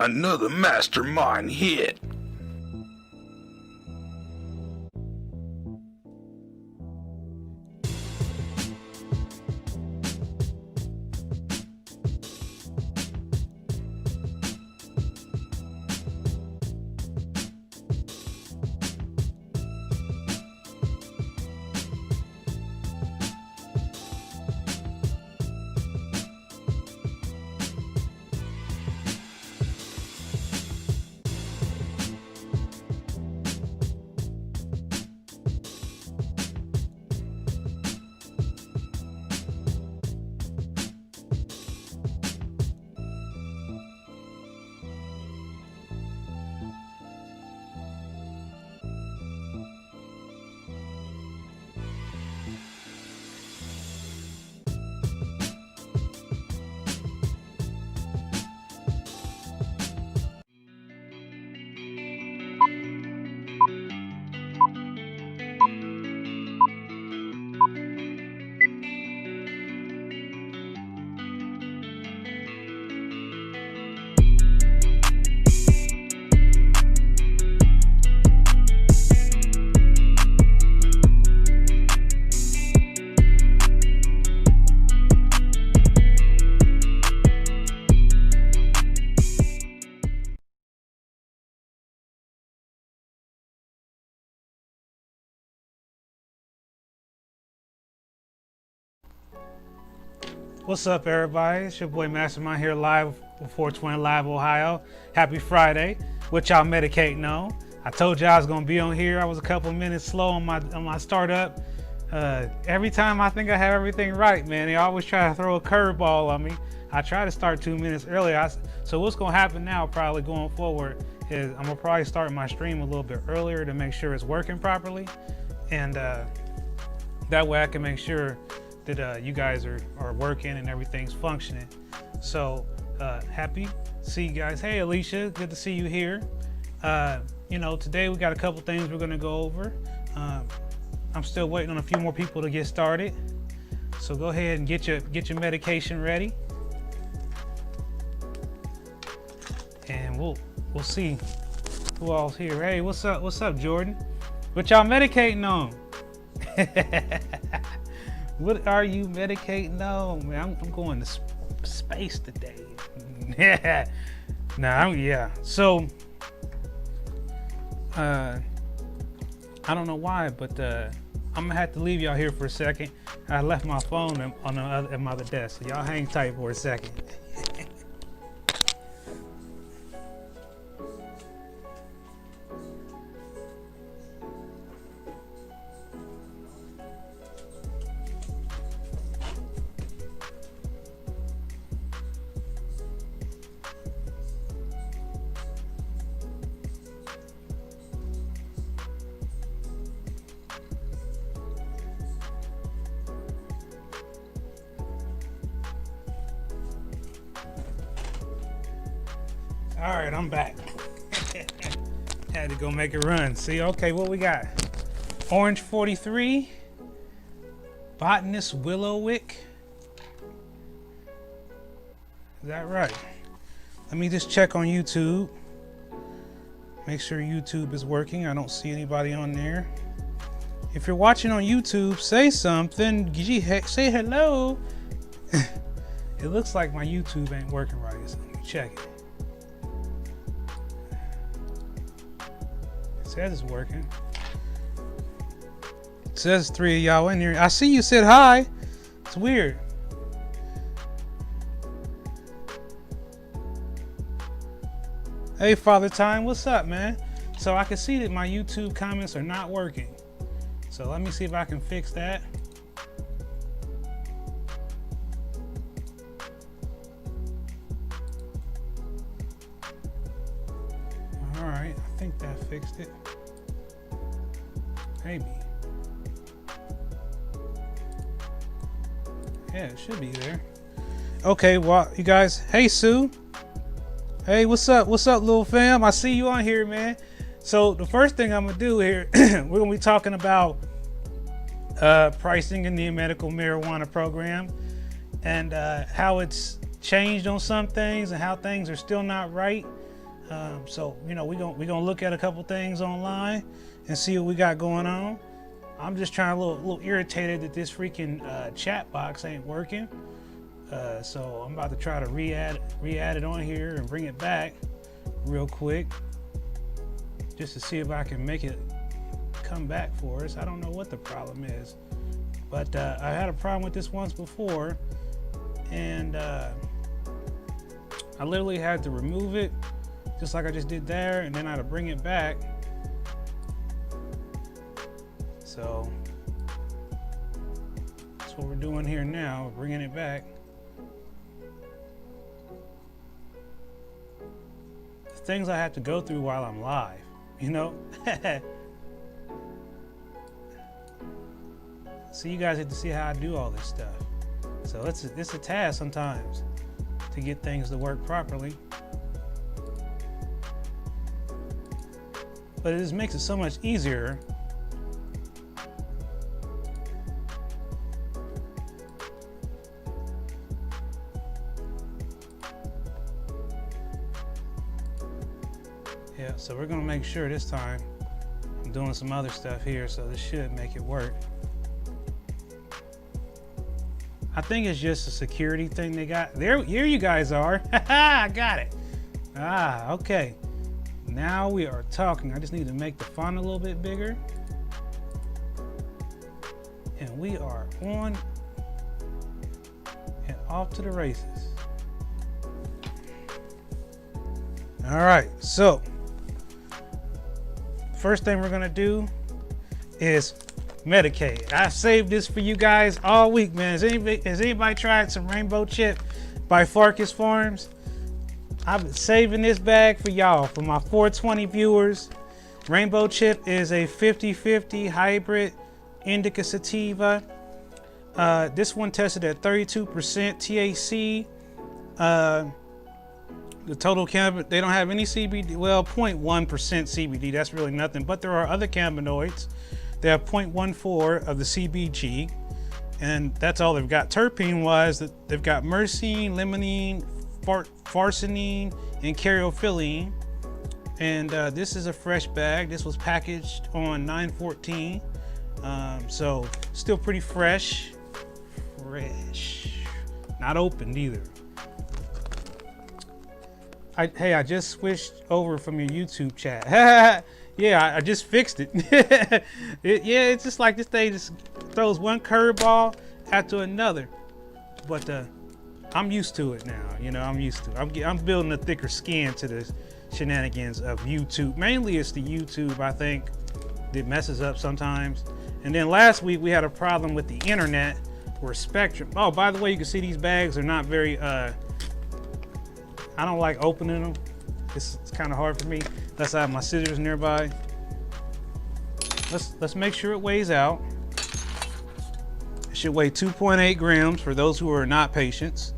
Another Mastermind hit. What's up, everybody? It's your boy Mastamynd here live with 420 Live Ohio. Happy Friday. What y'all medicating on? I told you I was gonna be on here. I was a couple minutes slow on my startup. Every time I think I have everything right, man, they always try to throw a curveball on me. I try to start 2 minutes early. So what's gonna happen now, probably going forward, is I'm gonna probably start my stream a little bit earlier to make sure it's working properly, and that way I can make sure that you guys are working and everything's functioning. So happy to see you guys. Hey Alicia, good to see you here. You know, today we got a couple things we're gonna go over. I'm still waiting on a few more people to get started. So go ahead and get your medication ready. And we'll see who all's here. Hey, what's up, Jordan? What y'all medicating on? What are you medicating on, man? I'm going to space today. Yeah. Yeah. So, I don't know why, but I'm gonna have to leave y'all here for a second. I left my phone at my other desk, so y'all hang tight for a second. All right, I'm back. Had to go make a run. See, okay, what we got? Orange 43, Botanist Willowwick. Is that right? Let me just check on YouTube. Make sure YouTube is working. I don't see anybody on there. If you're watching on YouTube, say something. Say hello. It looks like my YouTube ain't working right, so let me check it. It says it's working. It says 3 of y'all in here. I see you said hi. It's weird. Hey, Father Time, what's up, man? So I can see that my YouTube comments are not working. So let me see if I can fix that. All right, I think that fixed it. Maybe. Yeah, it should be there. Okay, well, you guys, hey Sue. Hey, what's up? What's up, little fam? I see you on here, man. So the first thing I'm gonna do here, we're gonna be talking about pricing in the medical marijuana program and how it's changed on some things and how things are still not right. So you know, we gonna look at a couple things online and see what we got going on. I'm just trying a little irritated that this freaking chat box ain't working. So I'm about to try to re-add it on here and bring it back real quick, just to see if I can make it come back for us. I don't know what the problem is, but I had a problem with this once before, and I literally had to remove it, just like I just did there, and then I had to bring it back. So that's what we're doing here now, bringing it back. Things I have to go through while I'm live, you know. So you guys get to see how I do all this stuff. So it's a task sometimes to get things to work properly, but it just makes it so much easier. Yeah, so we're gonna make sure this time I'm doing some other stuff here, so this should make it work. I think it's just a security thing they got. Here you guys are. I got it. Ah, okay. Now we are talking. I just need to make the font a little bit bigger. And we are on and off to the races. All right, so first thing we're gonna do is medicate. I saved this for you guys all week, man. Has anybody tried some Rainbow Chip by Farkas Farms? I've been saving this bag for y'all, for my 420 viewers. Rainbow Chip is a 50-50 hybrid indica sativa. This one tested at 32% THC. The total cannabis, they don't have any CBD, well, 0.1% CBD, that's really nothing, but there are other cannabinoids. They have 0.14 of the CBG, and that's all they've got. Terpene-wise, they've got myrcene, limonene, farcine, and caryophyllene. And this is a fresh bag. This was packaged on 9/14, so still pretty fresh. Not opened either. Hey, I just switched over from your YouTube chat. Yeah, I just fixed it. Yeah, it's just like this thing just throws one curveball after another. But I'm used to it now. You know, I'm used to it. I'm building a thicker skin to the shenanigans of YouTube. Mainly it's the YouTube, I think, that messes up sometimes. And then last week we had a problem with the internet where Spectrum. Oh, by the way, you can see these bags are not very I don't like opening them. It's kind of hard for me unless I have my scissors nearby. Let's make sure it weighs out. It should weigh 2.8 grams for those who are not patients.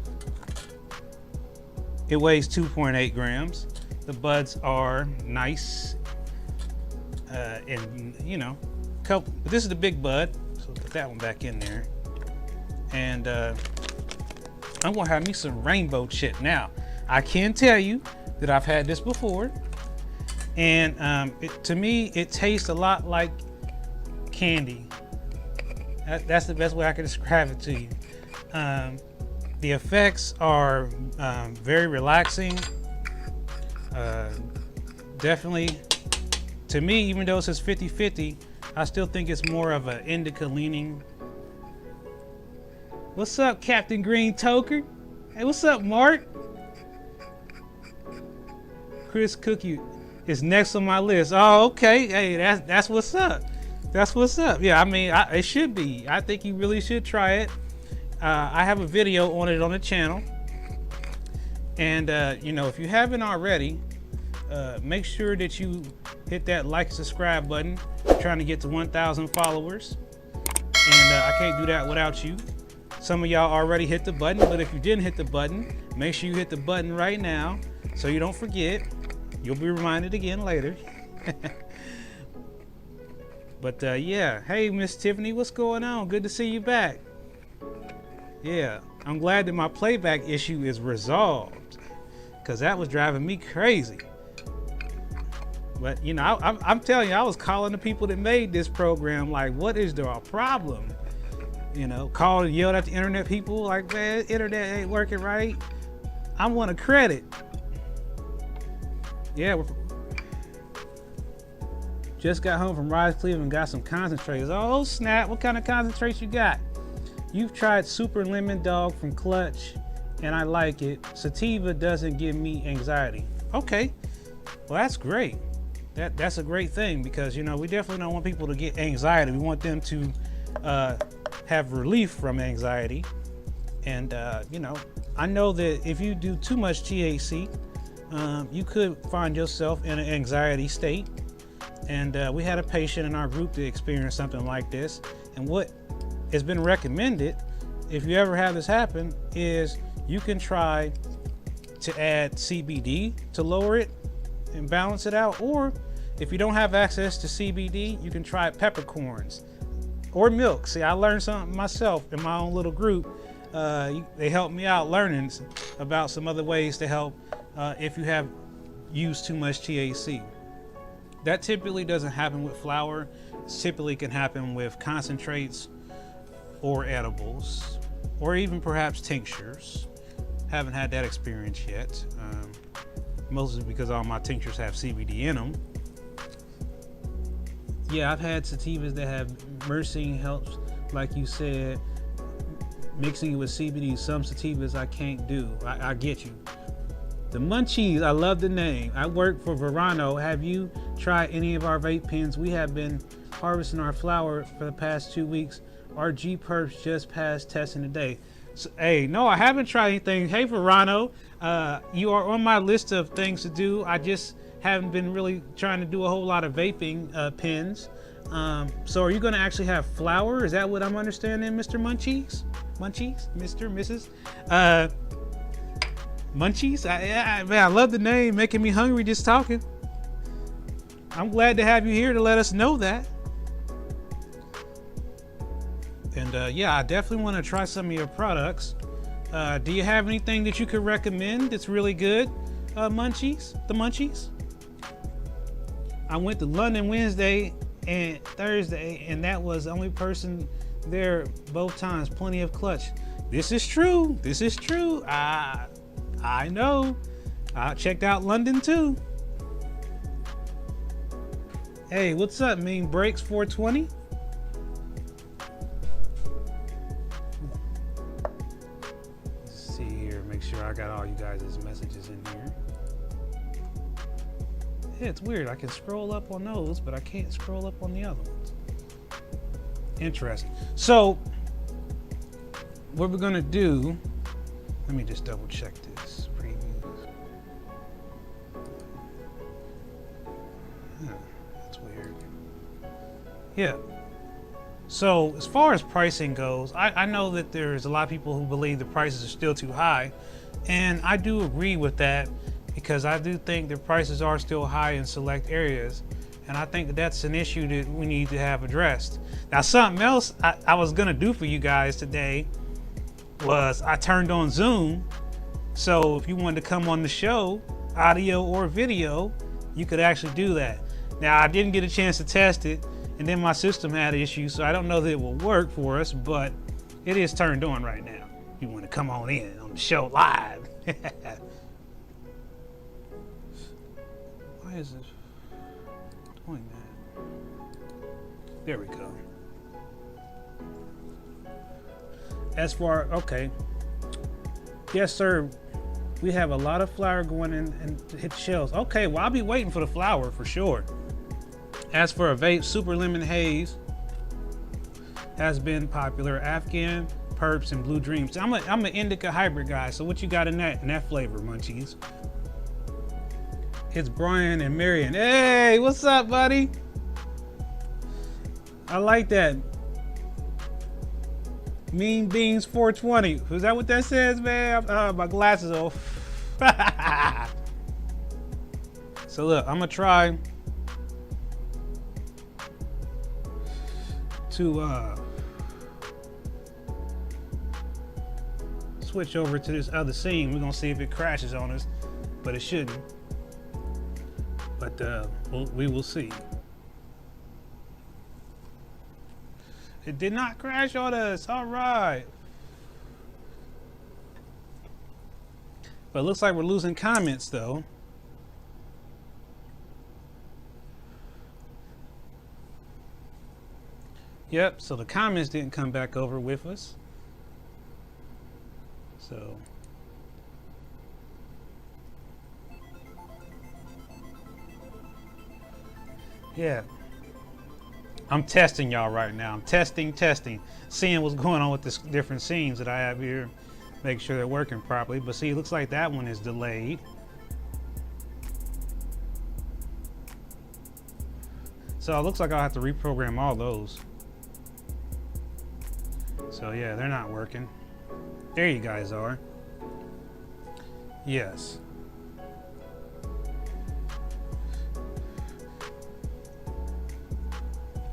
It weighs 2.8 grams. The buds are nice, and you know, but this is the big bud, so put that one back in there. And I'm gonna have me some Rainbow Chip now. I can tell you that I've had this before, and to me, it tastes a lot like candy. That's the best way I can describe it to you. The effects are very relaxing. Definitely, to me, even though it says 50-50, I still think it's more of an indica leaning. What's up, Captain Green Toker? Hey, what's up, Mark? Chris Cookie is next on my list. Oh, okay. Hey, that's what's up. That's what's up. Yeah, I mean, it should be. I think you really should try it. I have a video on it on the channel. And, you know, if you haven't already, make sure that you hit that like and subscribe button. I'm trying to get to 1,000 followers. And I can't do that without you. Some of y'all already hit the button, but if you didn't hit the button, make sure you hit the button right now so you don't forget. You'll be reminded again later. But yeah, hey Miss Tiffany, what's going on? Good to see you back. Yeah, I'm glad that my playback issue is resolved, because that was driving me crazy. But you know, I'm telling you, I was calling the people that made this program, like, what is the problem? You know, called and yelled at the internet people, like, man, internet ain't working right. I want a credit. Yeah, just got home from Rise Cleveland, got some concentrates. Oh snap! What kind of concentrates you got? You've tried Super Lemon Dog from Clutch, and I like it. Sativa doesn't give me anxiety. Okay, well that's great. That's a great thing, because you know we definitely don't want people to get anxiety. We want them to have relief from anxiety. And you know, I know that if you do too much THC, you could find yourself in an anxiety state. And we had a patient in our group that experienced something like this. And what has been recommended, if you ever have this happen, is you can try to add CBD to lower it and balance it out. Or if you don't have access to CBD, you can try peppercorns or milk. See, I learned something myself in my own little group. They helped me out learning about some other ways to help if you have used too much THC. That typically doesn't happen with flower. It typically can happen with concentrates or edibles, or even perhaps tinctures. Haven't had that experience yet, mostly because all my tinctures have CBD in them. Yeah, I've had sativas that have myrcene helps, like you said, mixing it with CBD. Some sativas I can't do. I get you. The Munchies, I love the name. I work for Verano. Have you tried any of our vape pens? We have been harvesting our flower for the past 2 weeks. Our G Perps just passed testing today. So, hey, no, I haven't tried anything. Hey, Verano, you are on my list of things to do. I just haven't been really trying to do a whole lot of vaping pens. So are you going to actually have flower? Is that what I'm understanding, Mr. Munchies? Munchies? Mr. Mrs.? Munchies? Man, I love the name, making me hungry just talking. I'm glad to have you here to let us know that. And yeah, I definitely want to try some of your products. Do you have anything that you could recommend that's really good, Munchies? The Munchies? I went to London Wednesday and Thursday, and that was the only person there both times. Plenty of clutch. This is true. This is true. I know. I checked out London too. Hey, what's up, Mean Breaks 420? Let's see here. Make sure I got all you guys' messages in here. Yeah, it's weird. I can scroll up on those, but I can't scroll up on the other ones. Interesting. So, what we're gonna do, let me just double check this preview. That's weird. Yeah. So, as far as pricing goes, I know that there's a lot of people who believe the prices are still too high, and I do agree with that, because I do think the prices are still high in select areas. And I think that that's an issue that we need to have addressed. Now, something else I was gonna do for you guys today was I turned on Zoom. So if you wanted to come on the show, audio or video, you could actually do that. Now, I didn't get a chance to test it, and then my system had issues, so I don't know that it will work for us, but it is turned on right now. If you want to come on in on the show live. Why is this doing that? There we go. As far, okay. Yes, sir. We have a lot of flour going in and hit shelves. Okay, well, I'll be waiting for the flour for sure. As for a vape, Super Lemon Haze has been popular. Afghan, Perps, and Blue Dreams. I'm an indica hybrid guy, so what you got in that flavor, Munchies? It's Brian and Marion. Hey, what's up, buddy? I like that. Mean Beans 420. Is that what that says, man? My glasses off. So look, I'm gonna try to switch over to this other scene. We're gonna see if it crashes on us, but it shouldn't. But we will see. It did not crash on us. All right. But it looks like we're losing comments though. Yep, so the comments didn't come back over with us. So yeah. I'm testing y'all right now. I'm testing, seeing what's going on with the different scenes that I have here. Make sure they're working properly. But see, it looks like that one is delayed. So it looks like I'll have to reprogram all those. So yeah, they're not working. There you guys are. Yes.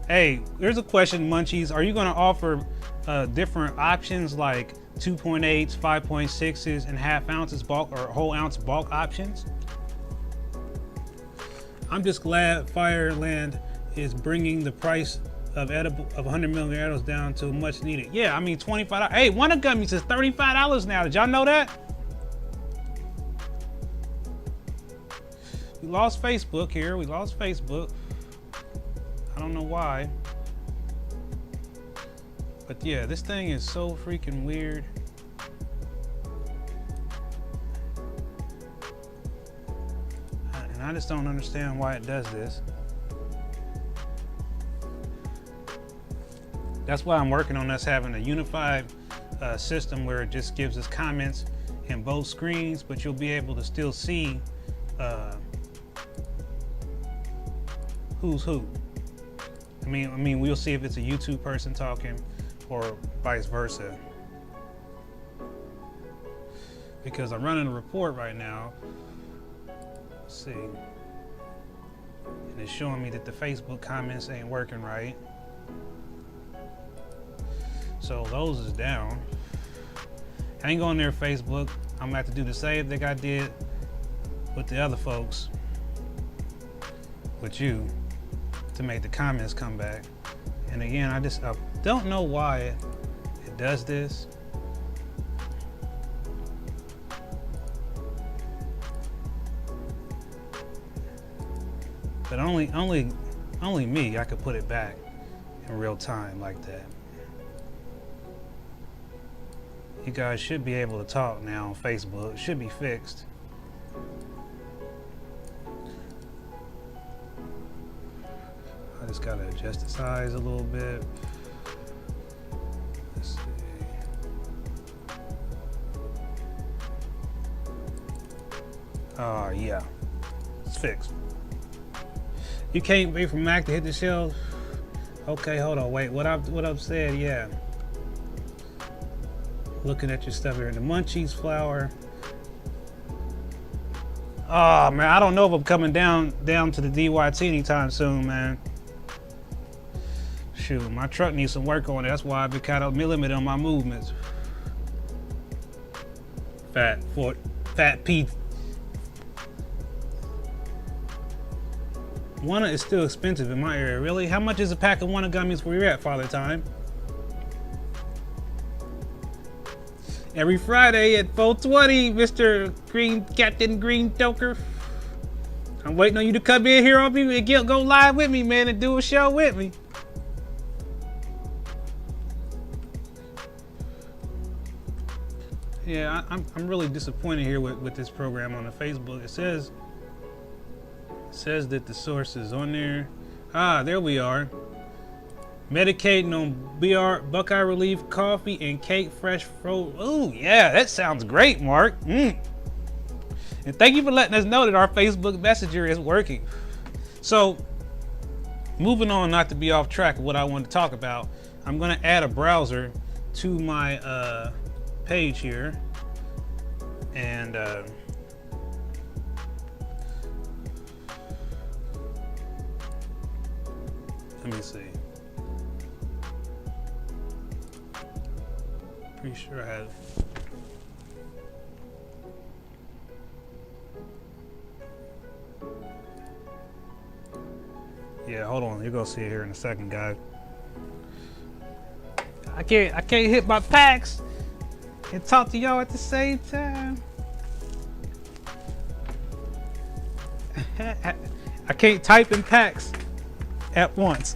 Hey, here's a question, Munchies. Are you going to offer different options like 2.8s, 5.6s, and half ounces bulk or whole ounce bulk options? I'm just glad Fireland is bringing the price of edible of 100 milligram edibles down to much needed. Yeah, I mean $25. Hey, one of gummies is $35 now. Did y'all know that? We lost Facebook here. We lost Facebook. I don't know why. But yeah, this thing is so freaking weird. And I just don't understand why it does this. That's why I'm working on us having a unified system where it just gives us comments in both screens, but you'll be able to still see who's who. I mean, we'll see if it's a YouTube person talking or vice versa. Because I'm running a report right now. Let's see. And it's showing me that the Facebook comments ain't working right. So those is down. I ain't going near Facebook. I'm gonna have to do the same thing I did with the other folks, with you, to make the comments come back. And again, I don't know why it does this. But only me, I could put it back in real time like that. You guys should be able to talk now on Facebook. It should be fixed. I just gotta adjust the size a little bit. Let's see. Yeah, it's fixed. You can't wait for Mac to hit the shelf. Okay, hold on, wait. What I've said, yeah. Looking at your stuff here in the Munchies flower. Oh man, I don't know if I'm coming down to the DYT anytime soon, man. Shoot, my truck needs some work on it. That's why I've been kind of limited on my movements. Fat Pete. Wanna is still expensive in my area. Really? How much is a pack of Wanna gummies where you're at, Father Time? Every Friday at 4:20, Mr. Captain Green Toker. I'm waiting on you to come in here on me and go live with me, man, and do a show with me. Yeah, I'm really disappointed here with this program on the Facebook. It says that the source is on there. Ah, there we are. Medicating on Buckeye Relief coffee and cake fresh frozen. Oh yeah, that sounds great, Mark. And thank you for letting us know that our Facebook Messenger is working. So, moving on, not to be off track of what I want to talk about, I'm going to add a browser to my page here, and let me see. Pretty sure I have. Yeah, hold on. You're gonna see it here in a second, guys. I can't hit my packs and talk to y'all at the same time. I can't type in packs at once.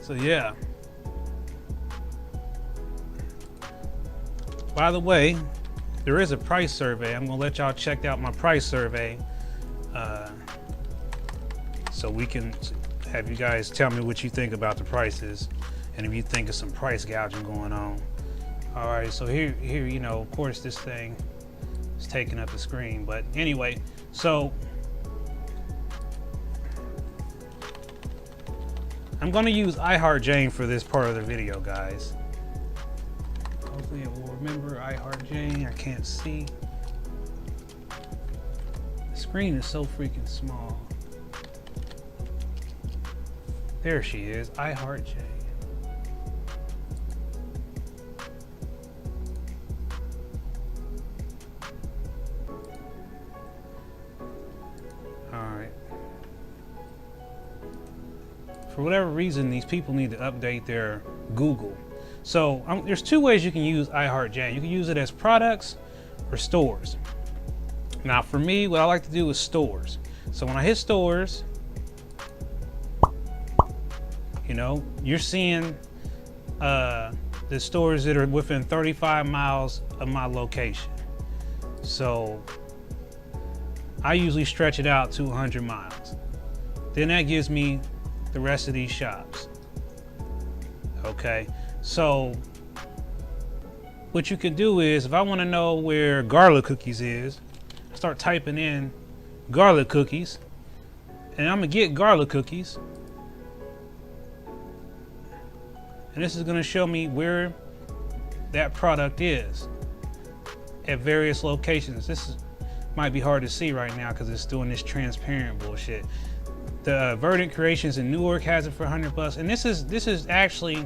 So yeah. By the way, there is a price survey. I'm gonna let y'all check out my price survey, so we can have you guys tell me what you think about the prices, and if you think of some price gouging going on. All right, so here, you know, of course, this thing is taking up the screen, but anyway, so I'm gonna use iHeartJane for this part of the video, guys. Hopefully it will remember iHeartJane. I can't see. The screen is so freaking small. There she is, iHeartJane. Alright. For whatever reason, these people need to update their Google. So there's two ways you can use iHeartJane. You can use it as products or stores. Now for me, what I like to do is stores. So when I hit stores, you know, you're seeing the stores that are within 35 miles of my location. So I usually stretch it out to 100 miles. Then that gives me the rest of these shops. Okay. So what you can do is, if I want to know where garlic cookies is, start typing in garlic cookies, and I'm gonna get garlic cookies, and this is gonna show me where that product is at various locations. This might be hard to see right now because it's doing this transparent bullshit. The Verdant Creations in Newark has it for $100, and this is actually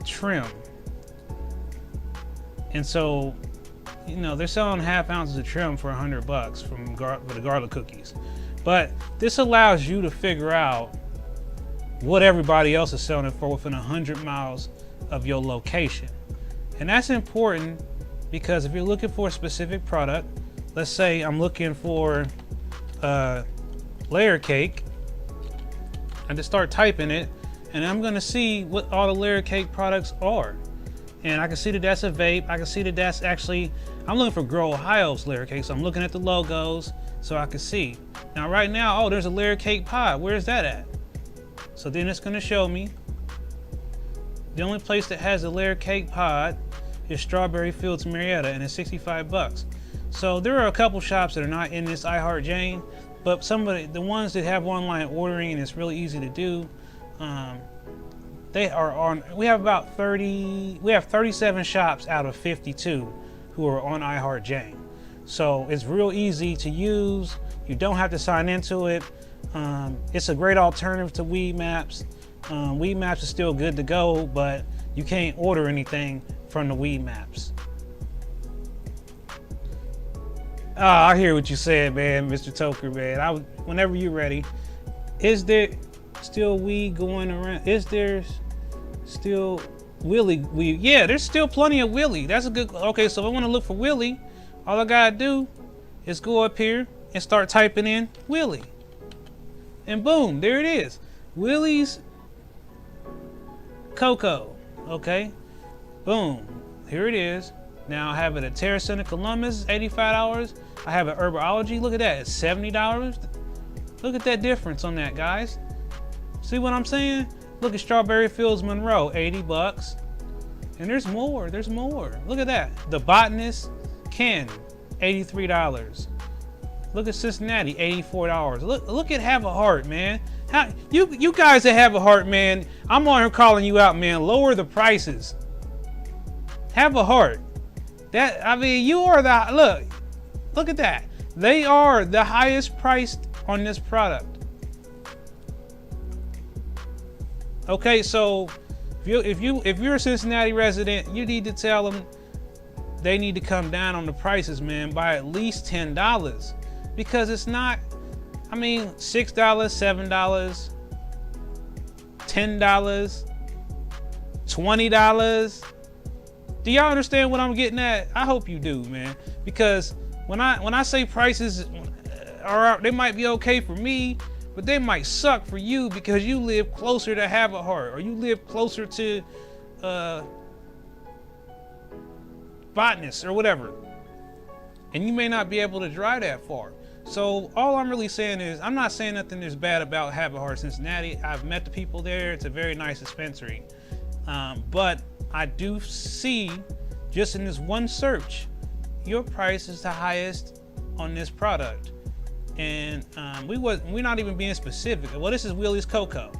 trim, and so, you know, they're selling half ounces of trim for $100 from the garlic cookies. But this allows you to figure out what everybody else is selling it for within 100 miles of your location. And that's important because if you're looking for a specific product, let's say I'm looking for layer cake, I just start typing it, and I'm gonna see what all the layer cake products are. And I can see that that's a vape. I can see that that's actually, I'm looking for Grow Ohio's layer cake, so I'm looking at the logos so I can see. Now right now, oh, there's a layer cake pod. Where's that at? So then it's gonna show me the only place that has a layer cake pod is Strawberry Fields Marietta, and it's $65. So there are a couple shops that are not in this iHeartJane, but the ones that have online ordering and it's really easy to do, they are on. We have about 37 shops out of 52 who are on iHeartJane. So it's real easy to use. You don't have to sign into it. It's a great alternative to Weed Maps. Weed Maps is still good to go, but you can't order anything from the Weed Maps. Oh, I hear what you said, man, Mr. Toker, man. Whenever you're ready. Is there still weed going around? Is there still Willie weed? Yeah, there's still plenty of Willie. That's a good. Okay, so if I want to look for Willie, all I gotta do is go up here and start typing in Willie, and boom, there it is. Willie's Cocoa. Okay, boom, here it is. Now I have it at Terra Center Columbus, $85. I have it Herbology. Look at that, it's $70. Look at that difference on that, guys. See what I'm saying? Look at Strawberry Fields Monroe, $80. And there's more, there's more. Look at that. The Botanist Ken, $83. Look at Cincinnati, $84. Look at Have a Heart, man. You guys that have a heart, man, I'm on here calling you out, man. Lower the prices. Have a Heart. I mean, you are look at that. They are the highest priced on this product. Okay, so if you're a Cincinnati resident, you need to tell them they need to come down on the prices, man, by at least $10, because it's not, I mean, $6, $7, $10, $20. Do y'all understand what I'm getting at? I hope you do, man, because when I say prices are, they might be okay for me, but they might suck for you because you live closer to Have a Heart, or you live closer to Botanist or whatever, and you may not be able to drive that far. So all I'm really saying is, I'm not saying nothing is bad about Have a Heart Cincinnati. I've met the people there. It's a very nice dispensary, but I do see, just in this one search, your price is the highest on this product. And we're not even being specific. Well, this is Willie's Cocoa.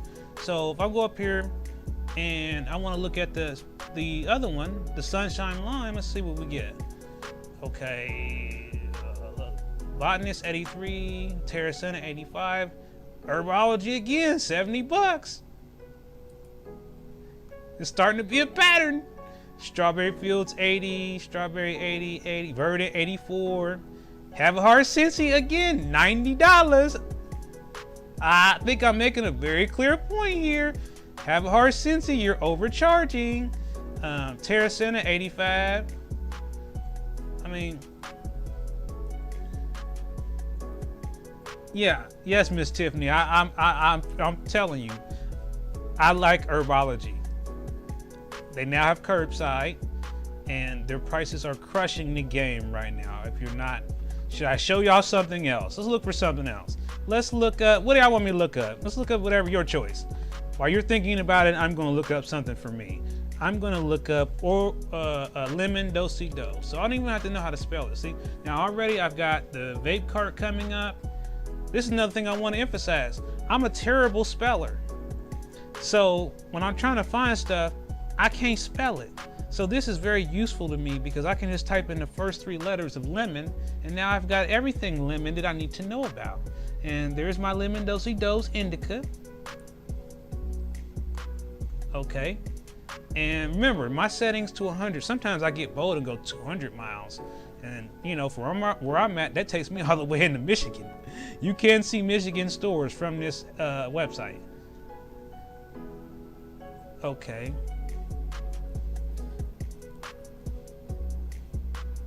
So if I go up here and I want to look at the other one, the Sunshine Lime, let's see what we get. Okay, Botanist 83, Terracina 85, Herbology again, $70. It's starting to be a pattern. Strawberry Fields 80, Strawberry 80, Verdant 84. Have a Heart Cincy again, $90. I think I'm making a very clear point here. Have a Heart Cincy, you're overcharging. Terracina 85. I mean, yeah, yes, Miss Tiffany. I'm telling you, I like Herbology. They now have curbside, and their prices are crushing the game right now. If you're not, should I show y'all something else? Let's look for something else. Let's look up, what do y'all want me to look up? Let's look up whatever, your choice. While you're thinking about it, I'm gonna look up something for me. I'm gonna look up lemon do-si-do. So I don't even have to know how to spell it. See, now already I've got the vape cart coming up. This is another thing I want to emphasize. I'm a terrible speller. So when I'm trying to find stuff, I can't spell it. So this is very useful to me because I can just type in the first 3 letters of lemon, and now I've got everything lemon that I need to know about. And there's my lemon do-si-do's indica. Okay. And remember, my settings to 100. Sometimes I get bold and go 200 miles. And you know, for where I'm at, that takes me all the way into Michigan. You can see Michigan stores from this website. Okay.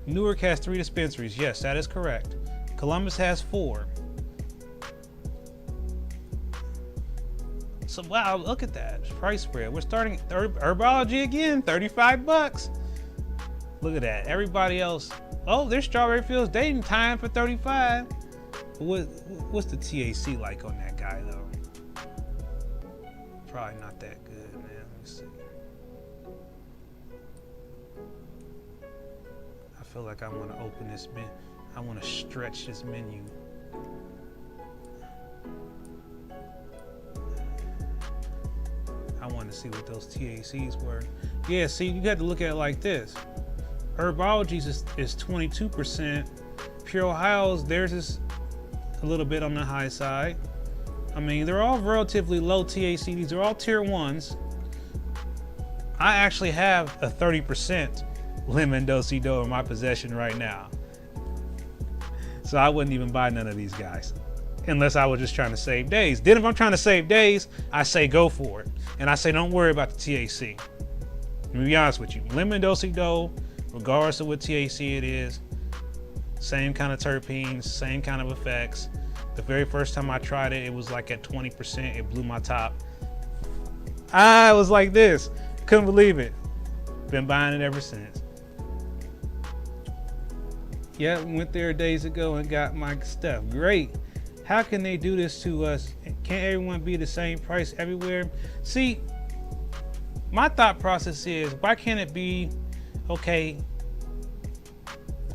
Newark has 3 dispensaries. Yes, that is correct. Columbus has 4. So wow, look at that price spread. We're starting Herbology again, $35. Look at that. Everybody else. Oh, there's Strawberry Fields dating time for $35. What's the THC like on that guy though? Probably not that good, man. Let me see. I feel like I want to open this menu. I want to stretch this menu. I want to see what those THCs were. Yeah, see, you got to look at it like this. Herbology's is 22%. Pure Ohio's, theirs is a little bit on the high side. I mean, they're all relatively low THC. These are all tier 1s. I actually have a 30% lemon do-si-do in my possession right now. So I wouldn't even buy none of these guys unless I was just trying to save days. Then if I'm trying to save days, I say go for it. And I say don't worry about the THC. Let me be honest with you. Lemon do-si-do, regardless of what THC it is, same kind of terpenes, same kind of effects. The very first time I tried it, it was like at 20%. It blew my top. I was like this. Couldn't believe it. Been buying it ever since. Yeah, went there days ago and got my stuff. Great. How can they do this to us? Can't everyone be the same price everywhere? See, my thought process is, why can't it be, okay,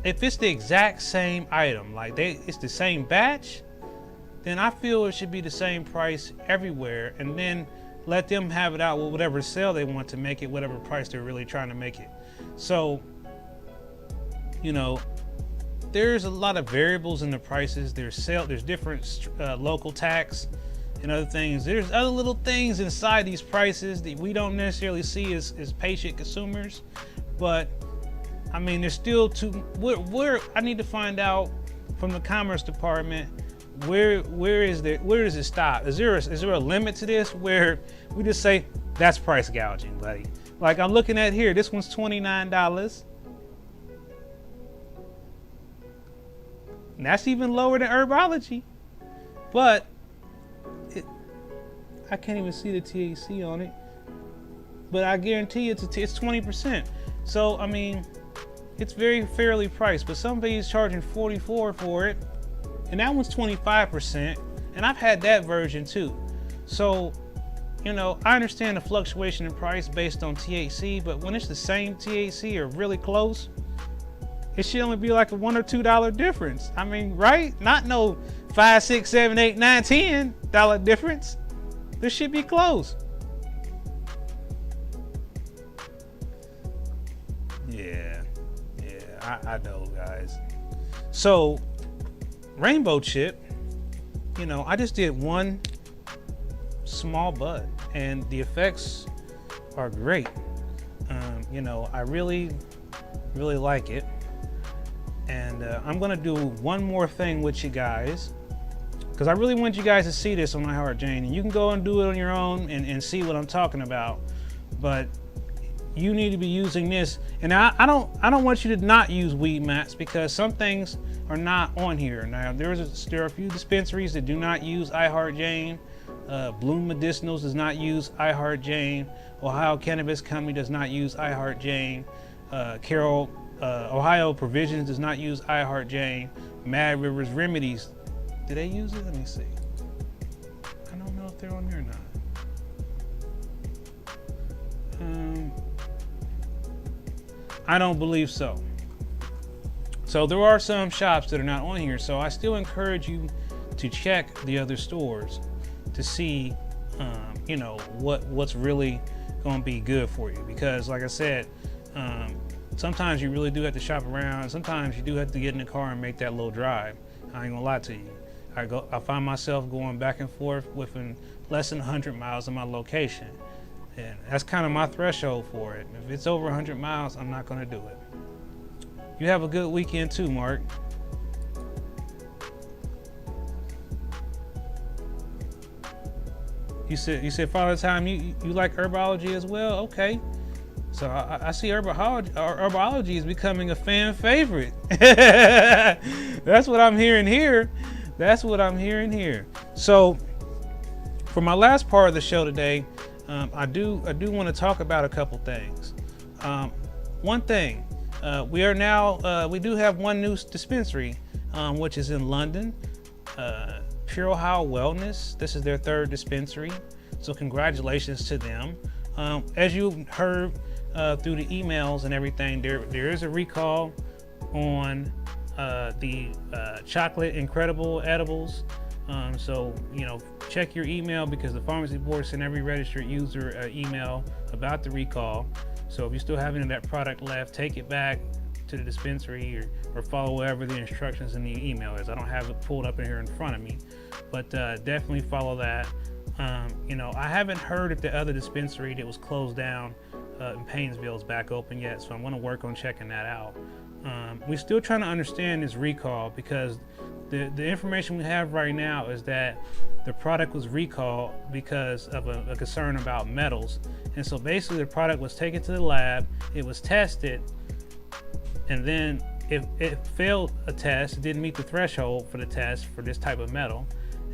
if it's the exact same item, like it's the same batch, then I feel it should be the same price everywhere, and then let them have it out with whatever sale they want to make it, whatever price they're really trying to make it. So, you know, there's a lot of variables in the prices. There's different local tax and other things. There's other little things inside these prices that we don't necessarily see as patient consumers. But I mean, there's still where I need to find out from the Commerce Department, where does it stop? Is there a limit to this where we just say that's price gouging, buddy? Like I'm looking at here, this one's $29. And that's even lower than Herbology, but I can't even see the THC on it. But I guarantee it's 20%. So I mean, it's very fairly priced. But somebody's charging $44 for it, and that one's 25%. And I've had that version too. So, you know, I understand the fluctuation in price based on THC, but when it's the same THC or really close, it should only be like a $1 or $2 difference. I mean, right? Not no $5, $6, $7, $8, $9, $10 difference. This should be close. Yeah, I know, guys. So, Rainbow Chip, you know, I just did one small bud, and the effects are great. You know, I really like it. And I'm gonna do one more thing with you guys, because I really want you guys to see this on My Heart Jane, and you can go and do it on your own and see what I'm talking about. But you need to be using this, and I don't want you to not use weed mats, because some things are not on here. Now there are a few dispensaries that do not use I Heart Jane. Bloom Medicinals does not use I Heart Jane. Ohio Cannabis Company does not use I Heart Jane. Ohio Provisions does not use I Heart Jane. Mad Rivers Remedies, do they use it? Let me see. I don't know if they're on there or not. I don't believe so. So there are some shops that are not on here. So I still encourage you to check the other stores to see, you know, what's really going to be good for you. Because like I said, sometimes you really do have to shop around. Sometimes you do have to get in the car and make that little drive. I ain't gonna lie to you. I find myself going back and forth within less than 100 miles of my location. And that's kind of my threshold for it. If it's over 100 miles, I'm not gonna do it. You have a good weekend too, Mark. You said Father Time, you like herbology as well? Okay. So I see herbology is becoming a fan favorite. That's what I'm hearing here. That's what I'm hearing here. So for my last part of the show today, I do want to talk about a couple things. One thing, we do have one new dispensary, which is in London, Pure Ohio Wellness. This is their third dispensary. So congratulations to them. As you heard through the emails and everything, there is a recall on the chocolate incredible edibles. So, you know, check your email, because the pharmacy board sent every registered user an email about the recall. So if you still have any of that product left, take it back to the dispensary or follow whatever the instructions in the email is. I don't have it pulled up in here in front of me, but definitely follow that. You know, I haven't heard if the other dispensary that was closed down in Paynesville is back open yet, so I'm going to work on checking that out. We're still trying to understand this recall, because the information we have right now is that the product was recalled because of a concern about metals. And so basically the product was taken to the lab, it was tested, and then it failed a test, it didn't meet the threshold for the test for this type of metal,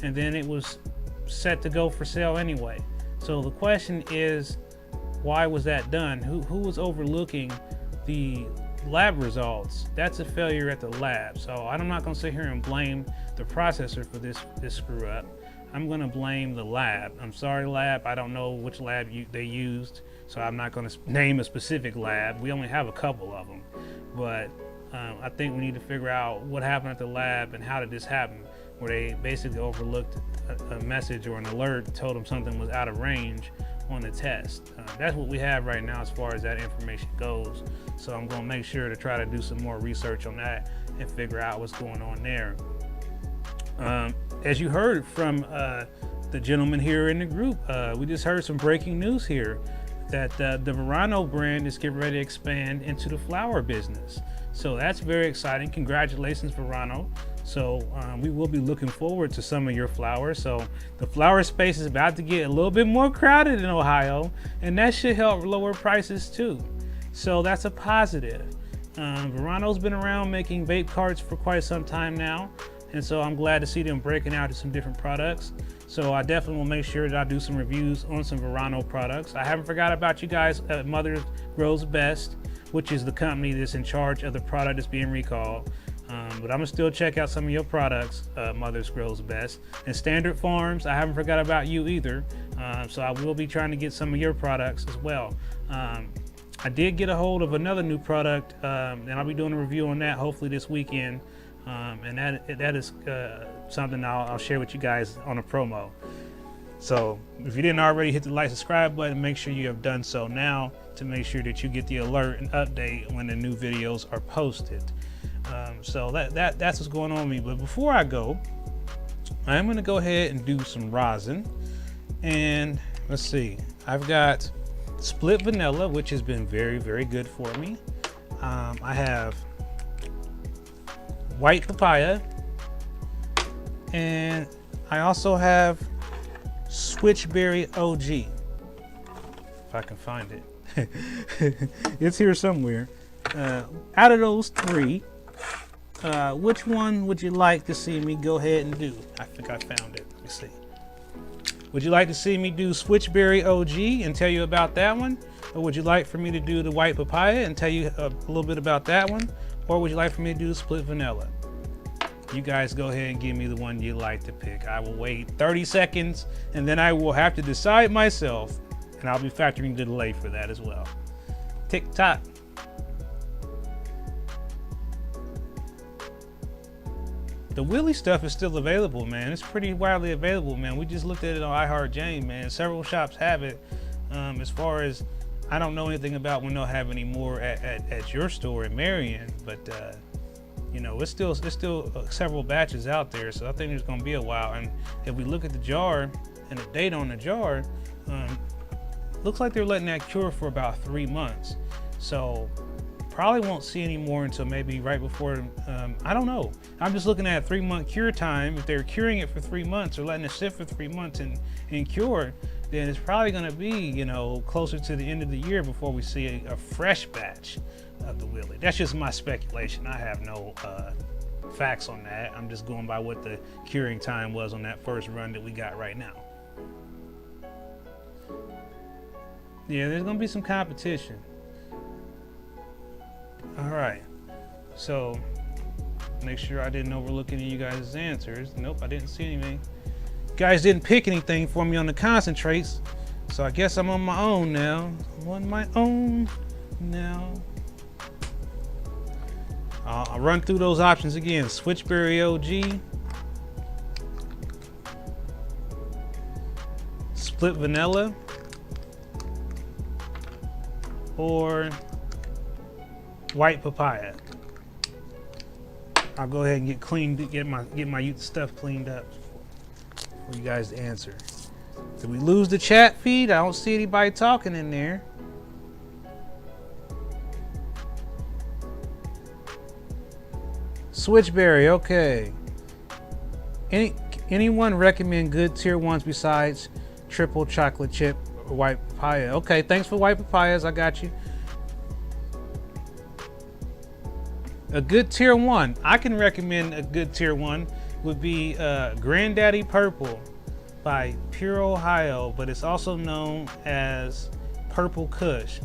and then it was set to go for sale anyway. So the question is, why was that done? Who was overlooking the lab results? That's a failure at the lab. So I'm not going to sit here and blame the processor for this screw up. I'm going to blame the lab. I'm sorry, lab. I don't know which lab they used, so I'm not going to name a specific lab. We only have a couple of them, but I think we need to figure out what happened at the lab and how did this happen, where they basically overlooked a message or an alert that told them something was out of range on the test. That's what we have right now as far as that information goes. So I'm going to make sure to try to do some more research on that and figure out what's going on there. As you heard from the gentleman here in the group, we just heard some breaking news here. that the Verano brand is getting ready to expand into the flower business. So that's very exciting. Congratulations, Verano. So we will be looking forward to some of your flowers. So the flower space is about to get a little bit more crowded in Ohio, and that should help lower prices too. So that's a positive. Verano's been around making vape carts for quite some time now, and so I'm glad to see them breaking out to some different products. So I definitely will make sure that I do some reviews on some Verano products. I haven't forgot about you guys at Mother Grows Best, which is the company that's in charge of the product that's being recalled. But I'm gonna still check out some of your products, Mother's Grows Best. And Standard Farms, I haven't forgot about you either. So I will be trying to get some of your products as well. I did get a hold of another new product, and I'll be doing a review on that hopefully this weekend. And that is something I'll share with you guys on a promo. So if you didn't already hit the like, subscribe button, make sure you have done so now to make sure that you get the alert and update when the new videos are posted. So that's what's going on with me. But before I go, I'm going to go ahead and do some rosin. And let's see, I've got split vanilla, which has been very, very good for me. I have white papaya, and I also have switchberry OG, if I can find it. It's here somewhere. Out of those three, which one would you like to see me go ahead and do? I think I found it. Let me see. Would you like to see me do switchberry OG and tell you about that one? Or would you like for me to do the white papaya and tell you a little bit about that one? Or would you like for me to do the split vanilla? You guys go ahead and give me the one you like to pick. I will wait 30 seconds and then I will have to decide myself, and I'll be factoring the delay for that as well. Tick tock. The Willie stuff is still available, man. It's pretty widely available, man. We just looked at it on iHeartJane, man. Several shops have it. As far as, I don't know anything about when they'll have any more at your store in Marion, but you know, it's still several batches out there, so I think there's gonna be a while. And if we look at the jar and the date on the jar, looks like they're letting that cure for about 3 months. So probably won't see any more until maybe right before, I don't know. I'm just looking at a 3-month cure time. If they're curing it for 3 months or letting it sit for 3 months and cure, then it's probably gonna be, you know, closer to the end of the year before we see a fresh batch of the Willie. That's just my speculation. I have no facts on that. I'm just going by what the curing time was on that first run that we got right now. Yeah, there's gonna be some competition. All right, so make sure I didn't overlook any of you guys' answers. Nope, I didn't see anything. You guys didn't pick anything for me on the concentrates, so I guess I'm on my own now. I'm on my own now. I'll run through those options again. Switchberry OG, split vanilla, or white papaya. I'll go ahead and get my stuff cleaned up for you guys to answer. Did we lose the chat feed? I don't see anybody talking in there. Switchberry, okay. Anyone recommend good tier ones besides triple chocolate chip or white papaya? Okay, thanks for white papayas. I got you. A good tier one, I can recommend a good tier one would be Granddaddy Purple by Pure Ohio, but it's also known as Purple Kush.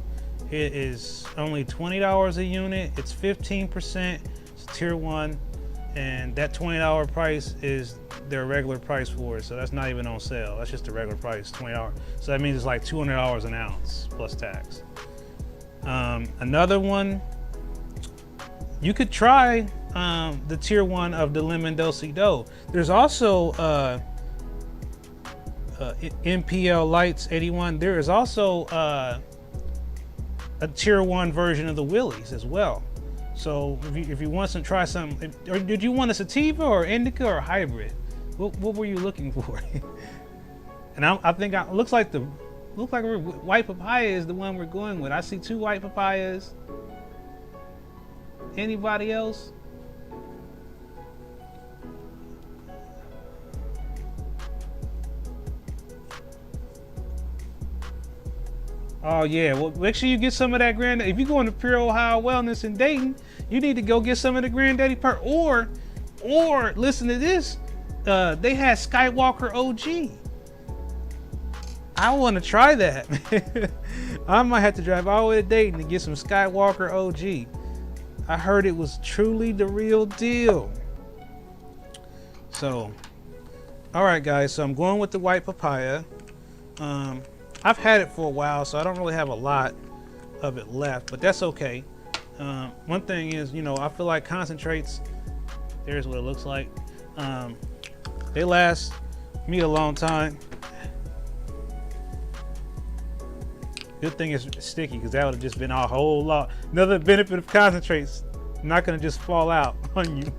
It is only $20 a unit. It's 15%. It's tier one, and that $20 price is their regular price for it. So that's not even on sale. That's just the regular price, $20. So that means it's like $200 an ounce plus tax. Another one, you could try the tier one of the Lemon Do-Si-Do. There's also MPL Lights 81. There is also a tier one version of the Willies as well. So if you want to try something, or did you want a sativa or indica or hybrid? What were you looking for? And I think it looks like the Looks like white papaya is the one we're going with. I see 2 white papayas. Anybody else? Oh yeah, well make sure you get some of that granddaddy. If you go into Pure Ohio Wellness in Dayton, you need to go get some of the granddaddy perk. Or listen to this. They had Skywalker OG. I want to try that. I might have to drive all the way to Dayton to get some Skywalker OG. I heard it was truly the real deal. So, all right, guys. So I'm going with the white papaya. I've had it for a while, so I don't really have a lot of it left, but that's okay. One thing is, you know, I feel like concentrates. There's what it looks like. They last me a long time. Good thing it's sticky, because that would have just been a whole lot. Another benefit of concentrates, not gonna just fall out on you.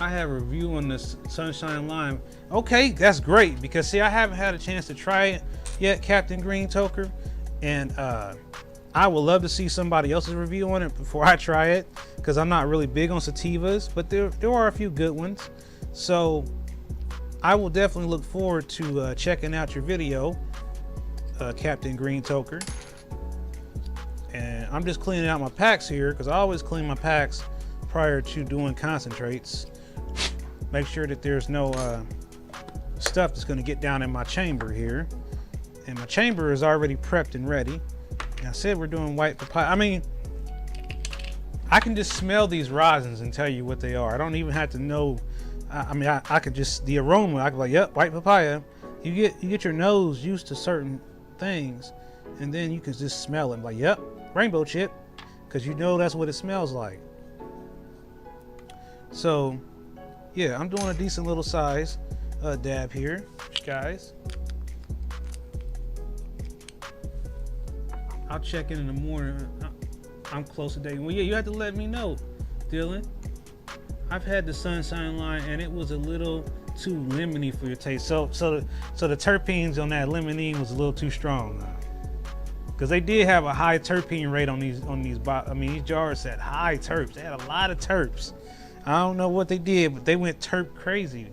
I have a review on this Sunshine Lime. Okay, that's great, because see, I haven't had a chance to try it yet, Captain Green Toker, and I would love to see somebody else's review on it before I try it, because I'm not really big on sativas, but there are a few good ones. So I will definitely look forward to checking out your video, Captain Green Toker. And I'm just cleaning out my packs here, because I always clean my packs prior to doing concentrates. Make sure that there's no stuff that's going to get down in my chamber here. And my chamber is already prepped and ready. And I said we're doing white papaya. I mean, I can just smell these rosins and tell you what they are. I don't even have to know. I could just, the aroma, I could be like, yep, white papaya. You get your nose used to certain things, and then you can just smell it. Like, yep, rainbow chip, because you know that's what it smells like. So, yeah, I'm doing a decent little size dab here, guys. I'll check in the morning. I'm close to day. Well, yeah, you have to let me know, Dylan. I've had the Sunshine Line, and it was a little too lemony for your taste. So the terpenes on that lemonine was a little too strong, because they did have a high terpene rate on these. I mean, these jars said high terps. They had a lot of terps. I don't know what they did, but they went terp crazy.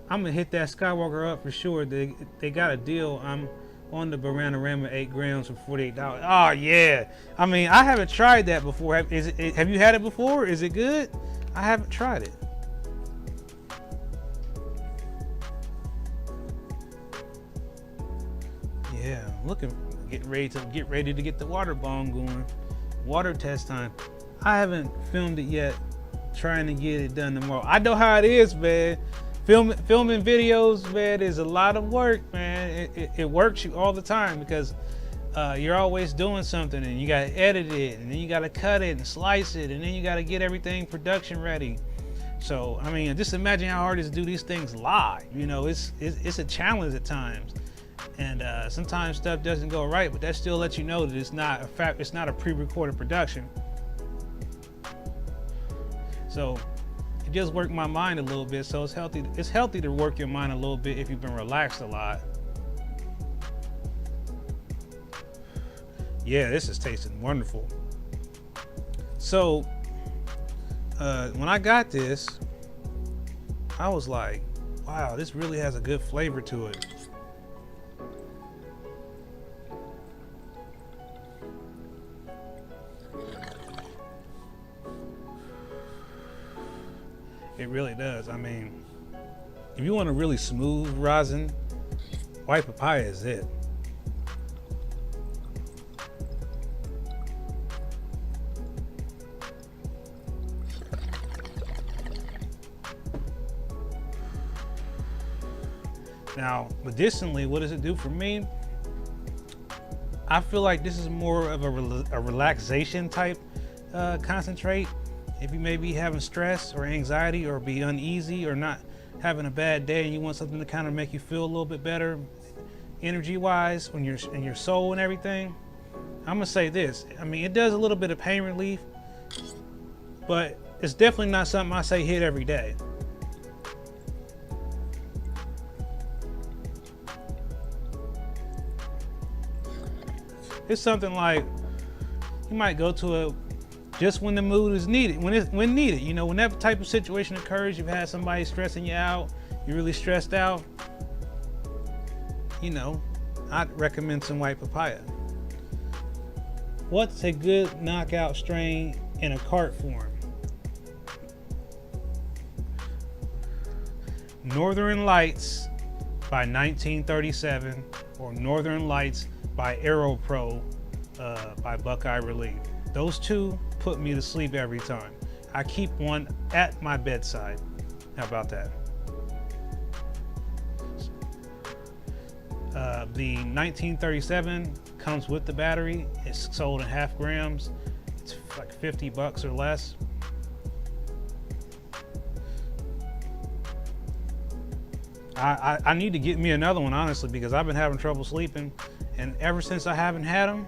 I'm gonna hit that Skywalker up for sure. They got a deal. I'm on the Bananarama 8 grams for $48. Oh yeah. I mean, I haven't tried that before. Have you had it before? Is it good? I haven't tried it. Yeah, get ready to get the water bomb going. Water test time. I haven't filmed it yet. Trying to get it done tomorrow. I know how it is, man. Filming videos, man, is a lot of work, man. It works you all the time, because you're always doing something, and you gotta edit it, and then you gotta cut it and slice it, and then you gotta get everything production ready. So I mean, just imagine how hard it is to do these things live. You know, it's a challenge at times, and sometimes stuff doesn't go right, but that still lets you know that it's not a pre-recorded production. So it just worked my mind a little bit. So it's healthy to work your mind a little bit if you've been relaxed a lot. Yeah, this is tasting wonderful. So when I got this, I was like, wow, this really has a good flavor to it. It really does. I mean, if you want a really smooth rosin, white papaya is it. Now, medicinally, what does it do for me? I feel like this is more of a relaxation type concentrate. If you may be having stress or anxiety, or be uneasy, or not having a bad day, and you want something to kind of make you feel a little bit better energy-wise in your soul and everything, I'm gonna say this. I mean, it does a little bit of pain relief, but it's definitely not something I say hit every day. It's something like you might go to a just when the mood is needed, when needed. You know, when that type of situation occurs, you've had somebody stressing you out, you're really stressed out. You know, I'd recommend some white papaya. What's a good knockout strain in a cart form? Northern Lights by 1937 or Northern Lights by AeroPro by Buckeye Relief. Those two put me to sleep every time. I keep one at my bedside. How about that? The 1937 comes with the battery. It's sold in half grams. It's like $50 or less. I need to get me another one, honestly, because I've been having trouble sleeping, and ever since I haven't had them,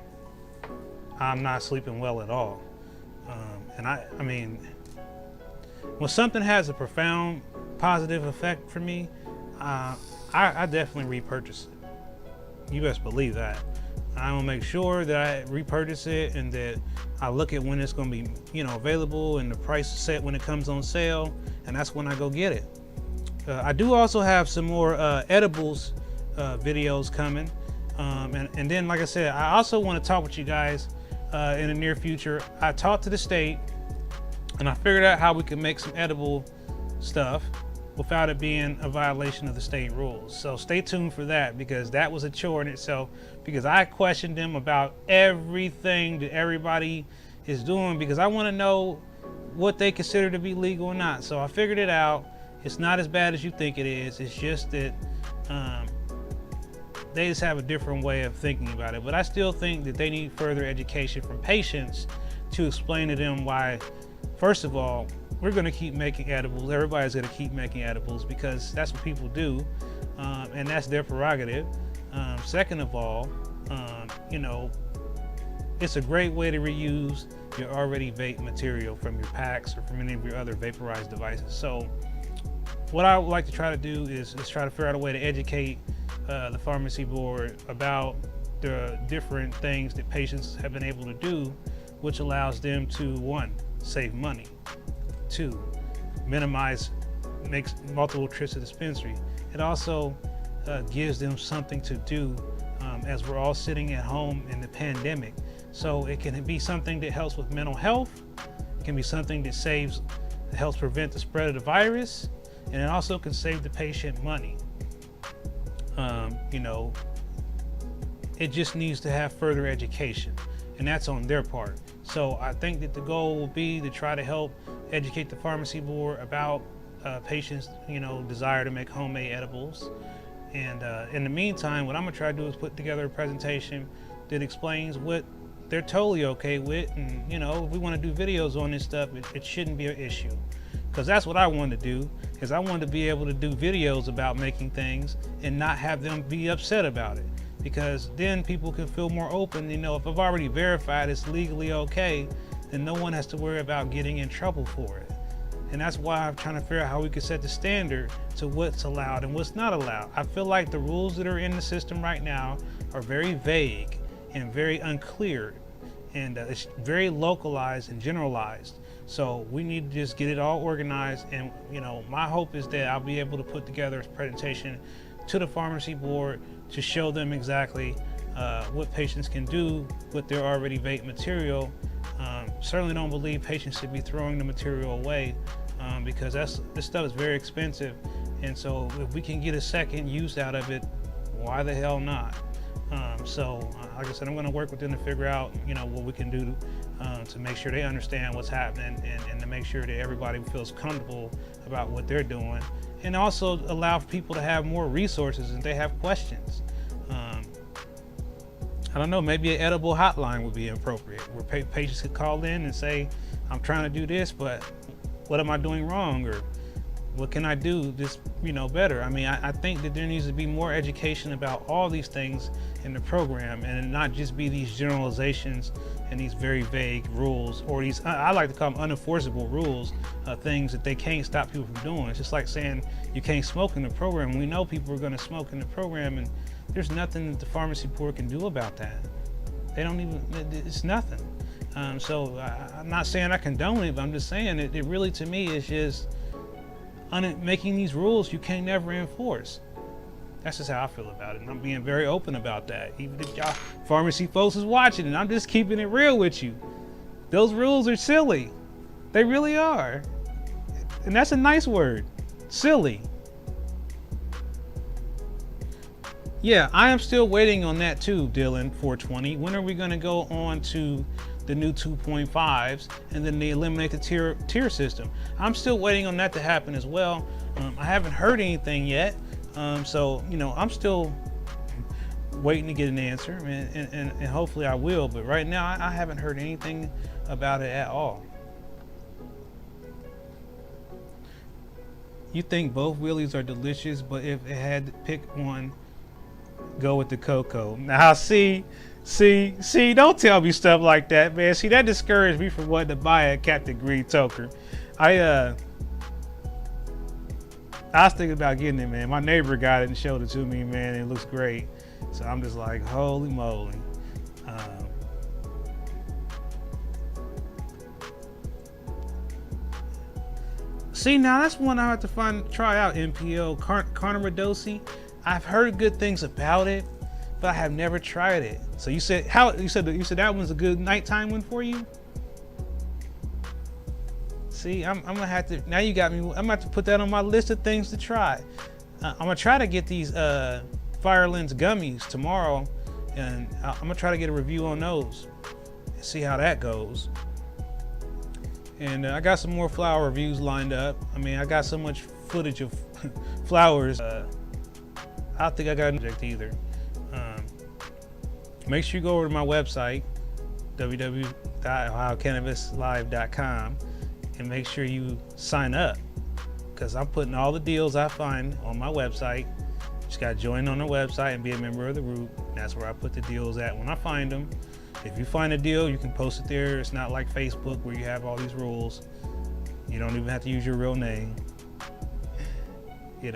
I'm not sleeping well at all. And I mean, when something has a profound positive effect for me, I definitely repurchase it. You best believe that. I will make sure that I repurchase it and that I look at when it's going to be, you know, available and the price is set when it comes on sale, and that's when I go get it. I do also have some more edibles videos coming, and then, like I said, I also want to talk with you guys in the near future. I talked to the state, and I figured out how we can make some edible stuff without it being a violation of the state rules. So stay tuned for that, because that was a chore in itself, because I questioned them about everything that everybody is doing, because I want to know what they consider to be legal or not. So I figured it out. It's not as bad as you think it is. It's just that they just have a different way of thinking about it. But I still think that they need further education from patients to explain to them why, first of all, we're going to keep making edibles. Everybody's going to keep making edibles because that's what people do, and that's their prerogative. Second of all, you know, it's a great way to reuse your already vape material from your packs or from any of your other vaporized devices. So what I would like to try to do is try to figure out a way to educate the pharmacy board about the different things that patients have been able to do, which allows them to, one, save money, two, makes multiple trips to the dispensary. It also gives them something to do as we're all sitting at home in the pandemic. So it can be something that helps with mental health. It can be something that helps prevent the spread of the virus. And it also can save the patient money. You know, it just needs to have further education, and that's on their part. So I think that the goal will be to try to help educate the pharmacy board about patients, you know, desire to make homemade edibles. And in the meantime, what I'm gonna try to do is put together a presentation that explains what they're totally okay with. And, you know, if we wanna do videos on this stuff, it shouldn't be an issue. Because that's what I wanted to do, is I wanted to be able to do videos about making things and not have them be upset about it. Because then people can feel more open. You know, if I've already verified it's legally okay, then no one has to worry about getting in trouble for it. And that's why I'm trying to figure out how we can set the standard to what's allowed and what's not allowed. I feel like the rules that are in the system right now are very vague and very unclear, and it's very localized and generalized. So we need to just get it all organized. And, you know, my hope is that I'll be able to put together a presentation to the pharmacy board to show them exactly what patients can do with their already vape material. Certainly don't believe patients should be throwing the material away, because this stuff is very expensive. And so if we can get a second use out of it, why the hell not? Like I said, I'm going to work with them to figure out, you know, what we can do to make sure they understand what's happening, and to make sure that everybody feels comfortable about what they're doing, and also allow people to have more resources if they have questions. I don't know, maybe an edible hotline would be appropriate, where patients could call in and say, I'm trying to do this, but what am I doing wrong? Or What can I do just, better? I mean, I think that there needs to be more education about all these things in the program, and not just be these generalizations and these very vague rules, or these, I like to call them unenforceable rules, things that they can't stop people from doing. It's just like saying you can't smoke in the program. We know people are going to smoke in the program, and there's nothing that the pharmacy board can do about that. They don't even, it's nothing. So I'm not saying I condone it, but I'm just saying it really, to me, is just making these rules you can't never enforce. That's just how I feel about it, and I'm being very open about that. Even if y'all pharmacy folks is watching, and I'm just keeping it real with you. Those rules are silly. They really are. And that's a nice word. Silly. Yeah, I am still waiting on that too, Dylan 420. When are we gonna go on to the new 2.5s, and then they eliminate the tier system? I'm still waiting on that to happen as well. I haven't heard anything yet, so I'm still waiting to get an answer, and hopefully I will. But right now, I haven't heard anything about it at all. You think both wheelies are delicious, but if it had to pick one, go with the cocoa. Now see, don't tell me stuff like that, man. See, that discouraged me from wanting to buy a Captain Green toker. I was thinking about getting it, man. My neighbor got it and showed it to me, man. It looks great. So I'm just like, holy moly. See, now that's one I have to try out. NPO Carnaradosi. I've heard good things about it, but I have never tried it. So you said that one's a good nighttime one for you? See, I'm gonna have to, now you got me, I'm gonna have to put that on my list of things to try. I'm gonna try to get these Firelens gummies tomorrow, and I'm gonna try to get a review on those and see how that goes. And I got some more flower reviews lined up. I mean, I got so much footage of flowers. I don't think I got an object either. Make sure you go over to my website, www.ohiocannabislive.com, and make sure you sign up, because I'm putting all the deals I find on my website. Just got to join on the website and be a member of the group. That's where I put the deals at when I find them. If you find a deal, you can post it there. It's not like Facebook where you have all these rules. You don't even have to use your real name. You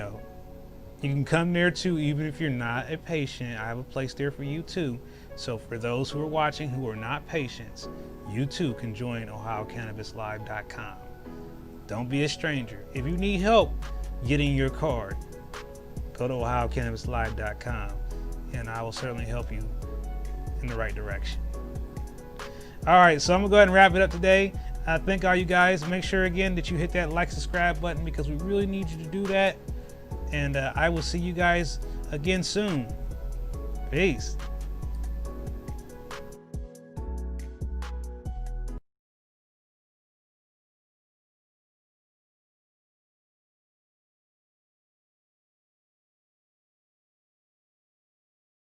can come there too, even if you're not a patient. I have a place there for you too. So for those who are watching who are not patients, you too can join ohiocannabislive.com. Don't be a stranger. If you need help getting your card, go to ohiocannabislive.com, and I will certainly help you in the right direction. All right, so I'm gonna go ahead and wrap it up today. I thank all you guys. Make sure again that you hit that like, subscribe button, because we really need you to do that. And I will see you guys again soon. Peace.